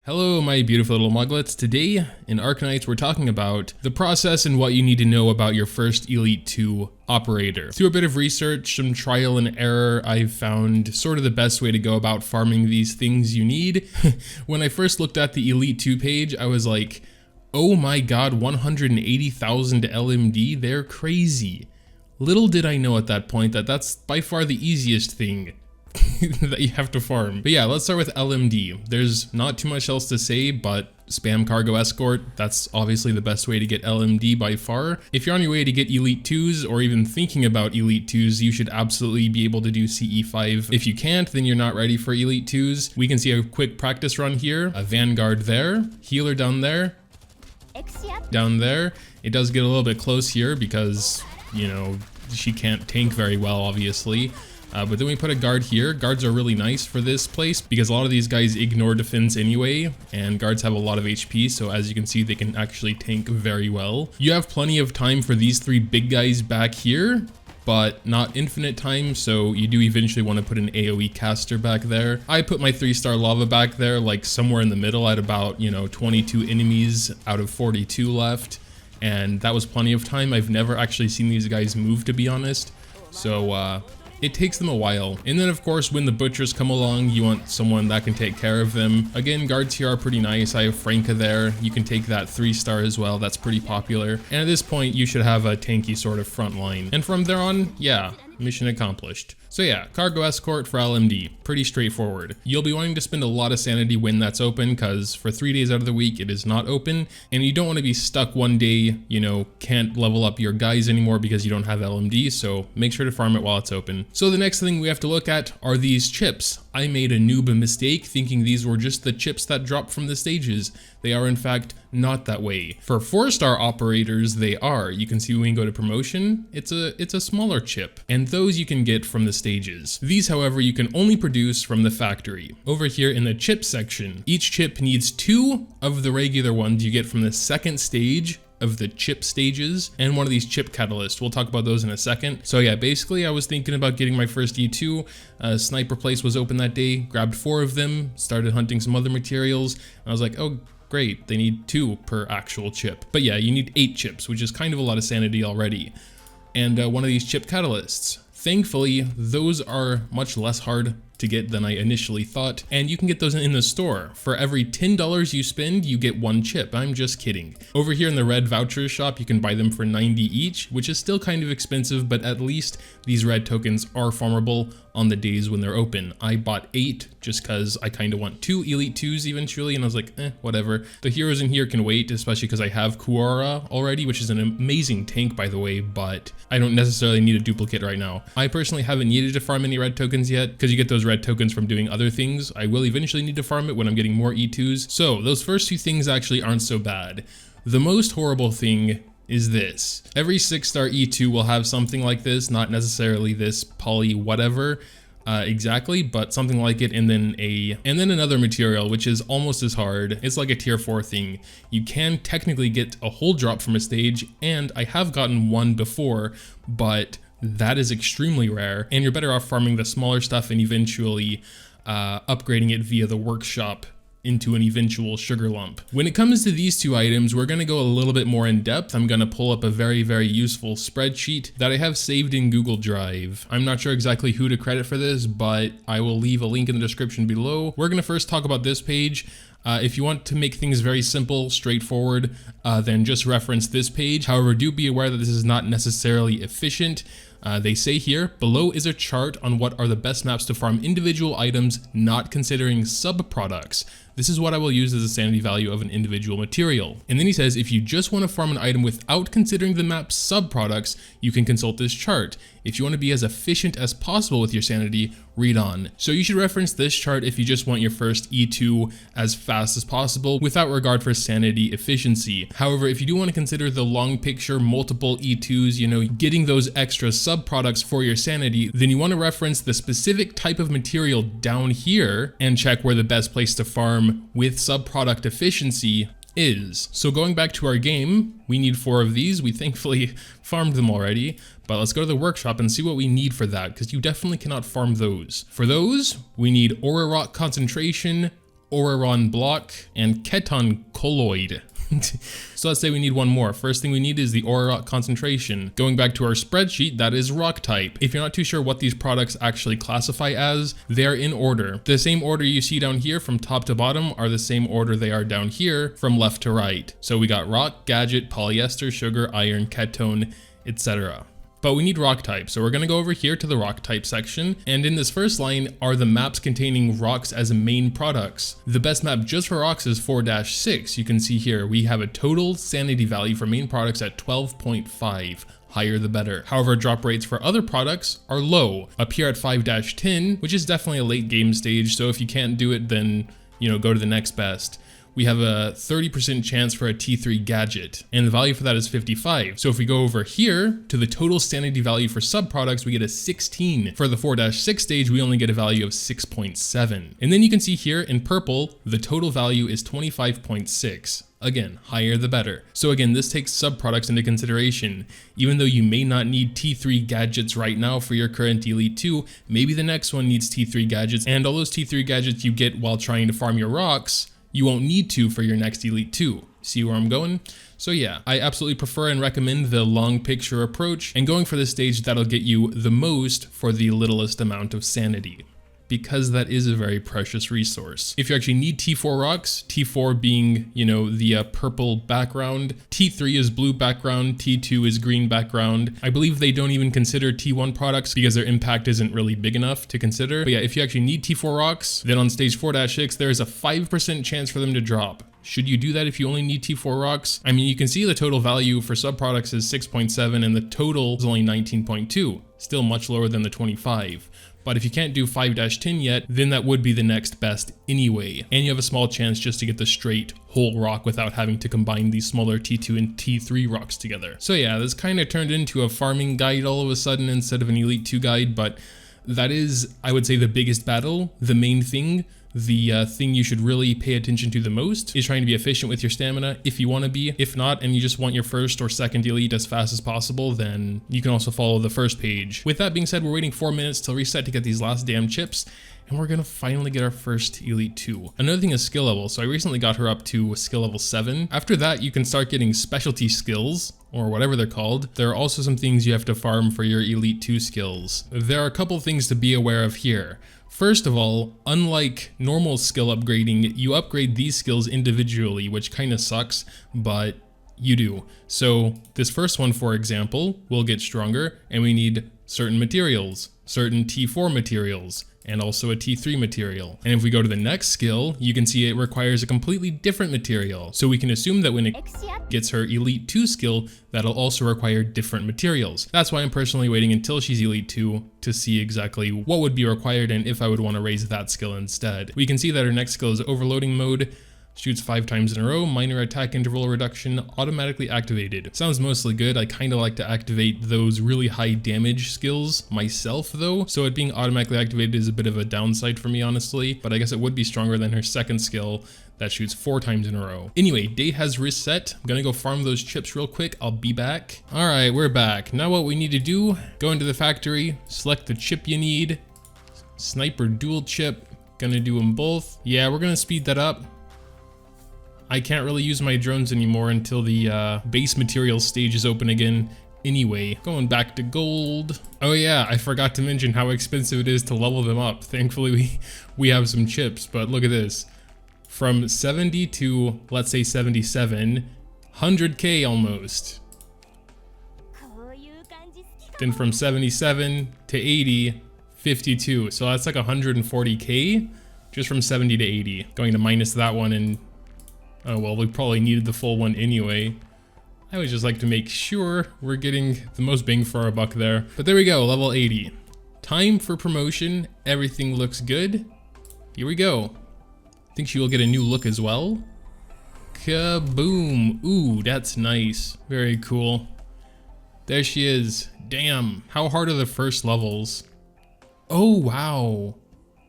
Hello my beautiful little muglets. Today in Arknights we're talking about the process and what you need to know about your first Elite 2 operator. Through a bit of research, some trial and error, I've found sort of the best way to go about farming these things you need. When I first looked at the Elite 2 page, I was like, oh my god, 180,000 LMD, they're crazy. Little did I know at that point that that's by far the easiest thing that you have to farm. But yeah, let's start with LMD. There's not too much else to say, but spam cargo escort. That's obviously the best way to get LMD by far. If you're on your way to get Elite 2s or even thinking about Elite 2s, you should absolutely be able to do CE5. If you can't, then you're not ready for Elite 2s. We can see a quick practice run here. A Vanguard there, healer down there, down there. It does get a little bit close here because, you know, she can't tank very well, obviously. But then we put a guard here. Guards are really nice for this place because a lot of these guys ignore defense anyway, and guards have a lot of HP, so as you can see, they can actually tank very well. You have plenty of time for these three big guys back here, but not infinite time, so you do eventually want to put an AoE caster back there. I put my 3-star lava back there, like somewhere in the middle at about, 22 enemies out of 42 left, and that was plenty of time. I've never actually seen these guys move, to be honest, so it takes them a while. And then of course, when the butchers come along, you want someone that can take care of them. Again, guards here are pretty nice. I have Franka there. You can take that 3-star as well. That's pretty popular. And at this point, you should have a tanky sort of front line. And from there on, yeah, mission accomplished. So yeah, cargo escort for LMD, pretty straightforward. You'll be wanting to spend a lot of sanity when that's open, because for 3 days out of the week it is not open, and you don't want to be stuck one day, can't level up your guys anymore because you don't have LMD, so make sure to farm it while it's open. So the next thing we have to look at are these chips. I made a noob mistake thinking these were just the chips that drop from the stages. They are in fact not that way. For 4-star operators, they are. You can see when we go to promotion, it's a smaller chip, and those you can get from the stages. These, however, you can only produce from the factory. Over here in the chip section, each chip needs 2 of the regular ones you get from the second stage of the chip stages, and one of these chip catalysts. We'll talk about those in a second. So yeah, basically I was thinking about getting my first E2. Sniper place was open that day, grabbed 4 of them, started hunting some other materials, and I was like, oh great, they need 2 per actual chip. But yeah, you need 8 chips, which is kind of a lot of sanity already. And one of these chip catalysts. Thankfully, those are much less hard to get than I initially thought, and you can get those in the store. For every $10 you spend, you get 1 chip. I'm just kidding. Over here in the red vouchers shop, you can buy them for 90 each, which is still kind of expensive, but at least these red tokens are farmable on the days when they're open. I bought 8 just because I kind of want 2 Elite 2s eventually, and I was like, whatever. The heroes in here can wait, especially because I have Kuara already, which is an amazing tank, by the way, but I don't necessarily need a duplicate right now. I personally haven't needed to farm any red tokens yet, because you get those red tokens from doing other things. I will eventually need to farm it when I'm getting more E2s. So those first 2 things actually aren't so bad. The most horrible thing is this. Every 6-star E2 will have something like this, not necessarily this poly whatever exactly, but something like it, and then another material, which is almost as hard. It's like a tier 4 thing. You can technically get a whole drop from a stage, and I have gotten 1 before, but that is extremely rare, and you're better off farming the smaller stuff and eventually upgrading it via the workshop into an eventual sugar lump. When it comes to these 2 items, we're going to go a little bit more in depth. I'm going to pull up a very, very useful spreadsheet that I have saved in Google Drive. I'm not sure exactly who to credit for this, but I will leave a link in the description below. We're going to first talk about this page. If you want to make things very simple, straightforward, then just reference this page. However, do be aware that this is not necessarily efficient. They say here, below is a chart on what are the best maps to farm individual items, not considering sub-products. This is what I will use as a sanity value of an individual material. And then he says, if you just want to farm an item without considering the map's sub-products, you can consult this chart. If you want to be as efficient as possible with your sanity, read on. So you should reference this chart if you just want your first E2 as fast as possible without regard for sanity efficiency. However, if you do want to consider the long picture, multiple E2s, getting those extra sub-products for your sanity, then you want to reference the specific type of material down here and check where the best place to farm with sub-product efficiency is. So going back to our game, we need 4 of these. We thankfully farmed them already, but let's go to the workshop and see what we need for that, because you definitely cannot farm those. For those, we need Aura Rock Concentration, Oraron block, and Keton colloid. So let's say we need one more. First thing we need is the ore rock concentration. Going back to our spreadsheet, that is rock type. If you're not too sure what these products actually classify as, they're in order. The same order you see down here from top to bottom are the same order they are down here from left to right. So we got rock, gadget, polyester, sugar, iron, ketone, etc. But we need rock type, so we're going to go over here to the rock type section, and in this first line are the maps containing rocks as main products. The best map just for rocks is 4-6. You can see here we have a total sanity value for main products at 12.5. Higher the better. However, drop rates for other products are low. Up here at 5-10, which is definitely a late game stage, so if you can't do it, then, you know, go to the next best. We have a 30% chance for a T3 gadget, and the value for that is 55. So if we go over here to the total sanity value for subproducts, we get a 16. For the 4-6 stage, we only get a value of 6.7. And then you can see here in purple, the total value is 25.6. Again, higher the better. So again, this takes subproducts into consideration. Even though you may not need T3 gadgets right now for your current Elite 2, maybe the next one needs T3 gadgets, and all those T3 gadgets you get while trying to farm your rocks, you won't need to for your next Elite 2. See where I'm going? So yeah, I absolutely prefer and recommend the long picture approach, and going for this stage that'll get you the most for the littlest amount of sanity, because that is a very precious resource. If you actually need T4 rocks, T4 being, you know, the purple background, T3 is blue background, T2 is green background. I believe they don't even consider T1 products because their impact isn't really big enough to consider. But yeah, if you actually need T4 rocks, then on stage 4-6, there's a 5% chance for them to drop. Should you do that if you only need T4 rocks? I mean, you can see the total value for subproducts is 6.7 and the total is only 19.2, still much lower than the 25. But if you can't do 5-10 yet, then that would be the next best anyway. And you have a small chance just to get the straight whole rock without having to combine these smaller T2 and T3 rocks together. So yeah, this kind of turned into a farming guide all of a sudden instead of an Elite 2 guide, but that is, I would say, the biggest battle, the main thing. The thing you should really pay attention to the most is trying to be efficient with your stamina if you want to be. If not, and you just want your first or second elite as fast as possible, then you can also follow the first page. With that being said, we're waiting 4 minutes till reset to get these last damn chips, and we're gonna finally get our first Elite 2. Another thing is skill level, so I recently got her up to skill level 7. After that, you can start getting specialty skills, or whatever they're called. There are also some things you have to farm for your Elite 2 skills. There are a couple things to be aware of here. First of all, unlike normal skill upgrading, you upgrade these skills individually, which kind of sucks, but you do. So this first one, for example, will get stronger, and we need certain materials, certain T4 materials, and also a T3 material. And if we go to the next skill, you can see it requires a completely different material. So we can assume that when it gets her Elite 2 skill, that'll also require different materials. That's why I'm personally waiting until she's Elite 2 to see exactly what would be required and if I would want to raise that skill instead. We can see that her next skill is overloading mode, shoots 5 times in a row, minor attack interval reduction, automatically activated. Sounds mostly good. I kind of like to activate those really high damage skills myself though, so it being automatically activated is a bit of a downside for me honestly, but I guess it would be stronger than her second skill that shoots 4 times in a row. Anyway, day has reset. I'm gonna go farm those chips real quick. I'll be back. All right, we're back. Now what we need to do, go into the factory, select the chip you need, sniper dual chip, gonna do them both. Yeah, we're gonna speed that up. I can't really use my drones anymore until the base materials stage is open again anyway. Going back to gold. Oh yeah, I forgot to mention how expensive it is to level them up. Thankfully, we have some chips, but look at this. From 70 to, let's say 77, 100K almost. Then from 77 to 80, 52. So that's like 140K just from 70 to 80. Going to minus that one and oh well, we probably needed the full one anyway. I always just like to make sure we're getting the most bang for our buck there. But there we go, level 80. Time for promotion. Everything looks good. Here we go. I think she will get a new look as well. Kaboom. Ooh, that's nice. Very cool. There she is. Damn. How hard are the first levels? Oh, wow.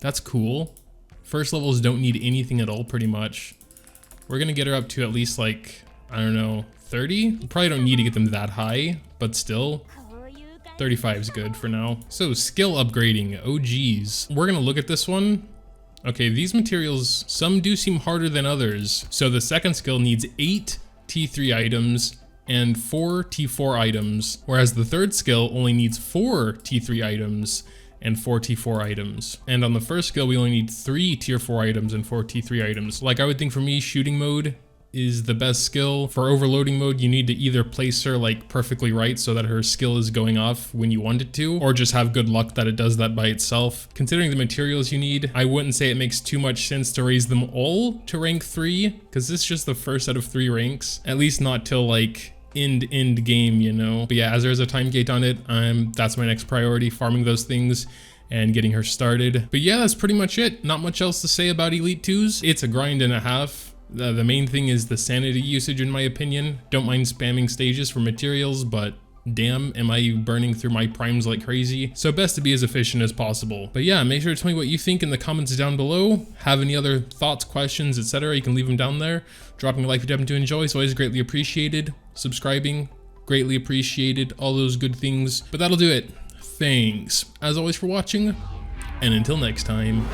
That's cool. First levels don't need anything at all, pretty much. We're gonna get her up to at least like, I don't know, 30? We probably don't need to get them that high, but still. 35 is good for now. So skill upgrading, oh geez. We're gonna look at this one. Okay, these materials, some do seem harder than others. So the second skill needs 8 T3 items and 4 T4 items, whereas the third skill only needs 4 T3 items and 4 T4 items. And on the first skill, we only need 3 tier 4 items and 4 T3 items. Like, I would think for me, shooting mode is the best skill. For overloading mode, you need to either place her like perfectly right so that her skill is going off when you want it to, or just have good luck that it does that by itself. Considering the materials you need, I wouldn't say it makes too much sense to raise them all to rank 3, because this is just the first out of 3 ranks, at least not till like end game, you know. But yeah, as there's a time gate on it, that's my next priority, farming those things and getting her started. But yeah, that's pretty much it. Not much else to say about Elite 2s. It's a grind and a half. The main thing is the sanity usage, in my opinion. Don't mind spamming stages for materials, but damn, am I burning through my primes like crazy. So best to be as efficient as possible. But yeah, make sure to tell me what you think in the comments down below. Have any other thoughts, questions, etc. You can leave them down there. Dropping a like if you happen to enjoy is always greatly appreciated. Subscribing, greatly appreciated. All those good things. But that'll do it. Thanks, as always, for watching, and until next time.